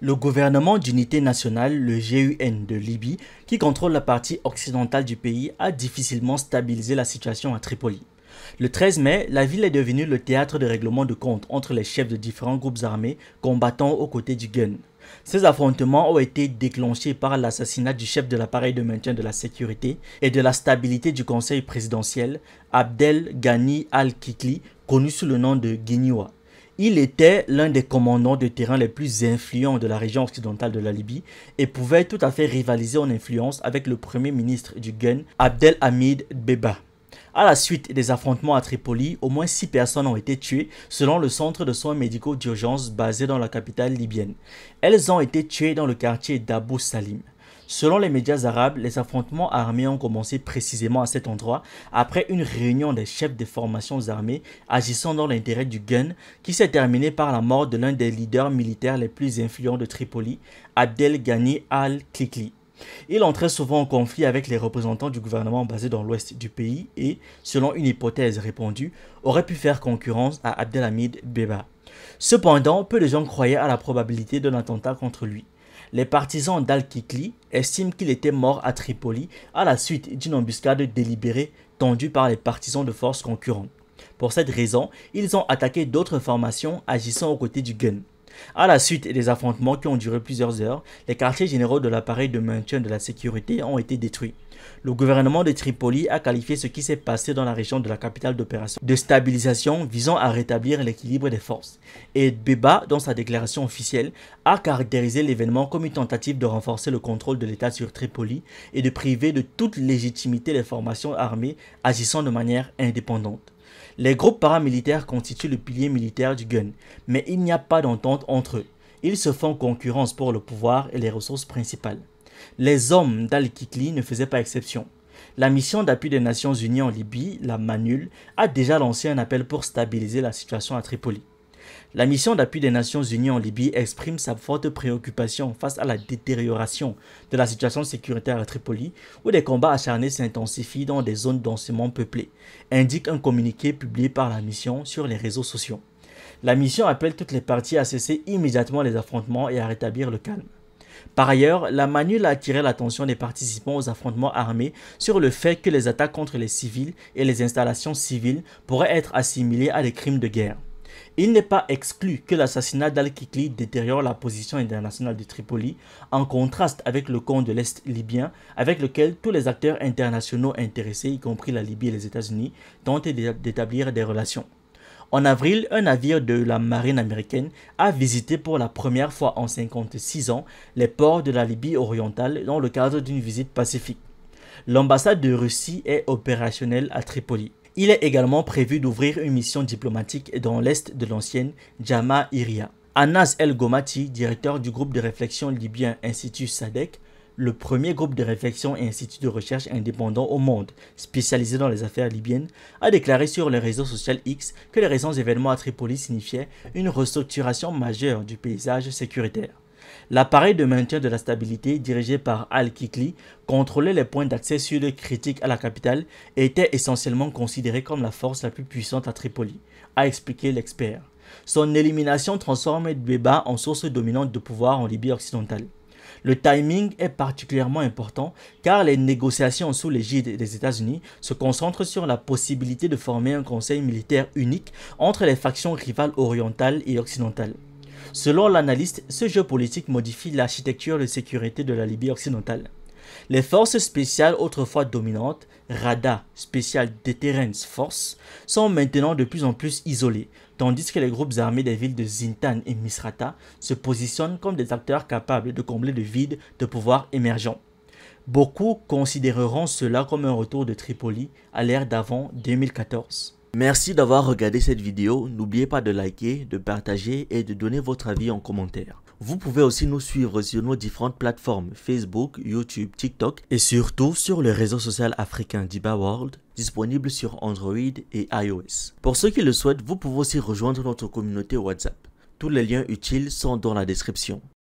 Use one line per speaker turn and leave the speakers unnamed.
Le gouvernement d'unité nationale, le GUN de Libye, qui contrôle la partie occidentale du pays, a difficilement stabilisé la situation à Tripoli. Le 13 mai, la ville est devenue le théâtre de règlements de comptes entre les chefs de différents groupes armés combattant aux côtés du GUN. Ces affrontements ont été déclenchés par l'assassinat du chef de l'appareil de maintien de la sécurité et de la stabilité du conseil présidentiel, Abdel Ghani al-Kikli, connu sous le nom de Guignoua. Il était l'un des commandants de terrain les plus influents de la région occidentale de la Libye et pouvait tout à fait rivaliser en influence avec le premier ministre du GUN, Abdelhamid Dbeba. À la suite des affrontements à Tripoli, au moins 6 personnes ont été tuées selon le centre de soins médicaux d'urgence basé dans la capitale libyenne. Elles ont été tuées dans le quartier d'Abou Salim. Selon les médias arabes, les affrontements armés ont commencé précisément à cet endroit après une réunion des chefs des formations armées agissant dans l'intérêt du GUN qui s'est terminée par la mort de l'un des leaders militaires les plus influents de Tripoli, Abdel Ghani al-Kikli. Il entrait souvent en conflit avec les représentants du gouvernement basé dans l'ouest du pays et, selon une hypothèse répandue, aurait pu faire concurrence à Abdelhamid Dbeba. Cependant, peu de gens croyaient à la probabilité d'un attentat contre lui. Les partisans d'Al-Kikli estiment qu'il était mort à Tripoli à la suite d'une embuscade délibérée tendue par les partisans de forces concurrentes. Pour cette raison, ils ont attaqué d'autres formations agissant aux côtés du GUN. À la suite des affrontements qui ont duré plusieurs heures, les quartiers généraux de l'appareil de maintien de la sécurité ont été détruits. Le gouvernement de Tripoli a qualifié ce qui s'est passé dans la région de la capitale d'opération de stabilisation visant à rétablir l'équilibre des forces. Et Dbeba, dans sa déclaration officielle, a caractérisé l'événement comme une tentative de renforcer le contrôle de l'État sur Tripoli et de priver de toute légitimité les formations armées agissant de manière indépendante. Les groupes paramilitaires constituent le pilier militaire du GUN, mais il n'y a pas d'entente entre eux. Ils se font concurrence pour le pouvoir et les ressources principales. Les hommes d'Al-Kikli ne faisaient pas exception. La mission d'appui des Nations Unies en Libye, la MANUL, a déjà lancé un appel pour stabiliser la situation à Tripoli. La mission d'appui des Nations Unies en Libye exprime sa forte préoccupation face à la détérioration de la situation sécuritaire à Tripoli, où des combats acharnés s'intensifient dans des zones densément peuplées, indique un communiqué publié par la mission sur les réseaux sociaux. La mission appelle toutes les parties à cesser immédiatement les affrontements et à rétablir le calme. Par ailleurs, la MANUL a attiré l'attention des participants aux affrontements armés sur le fait que les attaques contre les civils et les installations civiles pourraient être assimilées à des crimes de guerre. Il n'est pas exclu que l'assassinat d'Al-Kikli détériore la position internationale de Tripoli, en contraste avec le camp de l'Est libyen, avec lequel tous les acteurs internationaux intéressés, y compris la Libye et les États-Unis, tentent d'établir des relations. En avril, un navire de la marine américaine a visité pour la première fois en 56 ans les ports de la Libye orientale dans le cadre d'une visite pacifique. L'ambassade de Russie est opérationnelle à Tripoli. Il est également prévu d'ouvrir une mission diplomatique dans l'est de l'ancienne Jama'iria. Anas El Gomati, directeur du groupe de réflexion libyen Institut SADC, le premier groupe de réflexion et institut de recherche indépendant au monde spécialisé dans les affaires libyennes, a déclaré sur le réseau social X que les récents événements à Tripoli signifiaient une restructuration majeure du paysage sécuritaire. L'appareil de maintien de la stabilité dirigé par Al-Kikli contrôlait les points d'accès sud critiques à la capitale et était essentiellement considéré comme la force la plus puissante à Tripoli, a expliqué l'expert. Son élimination transforme Dbeba en source dominante de pouvoir en Libye occidentale. Le timing est particulièrement important car les négociations sous l'égide des États-Unis se concentrent sur la possibilité de former un conseil militaire unique entre les factions rivales orientales et occidentales. Selon l'analyste, ce jeu politique modifie l'architecture de sécurité de la Libye occidentale. Les forces spéciales autrefois dominantes, Rada Special Deterrence Force, sont maintenant de plus en plus isolées, tandis que les groupes armés des villes de Zintan et Misrata se positionnent comme des acteurs capables de combler le vide de pouvoir émergent. Beaucoup considéreront cela comme un retour de Tripoli à l'ère d'avant 2014. Merci d'avoir regardé cette vidéo, n'oubliez pas de liker, de partager et de donner votre avis en commentaire. Vous pouvez aussi nous suivre sur nos différentes plateformes Facebook, YouTube, TikTok et surtout sur le réseau social africain Diba World, disponible sur Android et iOS. Pour ceux qui le souhaitent, vous pouvez aussi rejoindre notre communauté WhatsApp. Tous les liens utiles sont dans la description.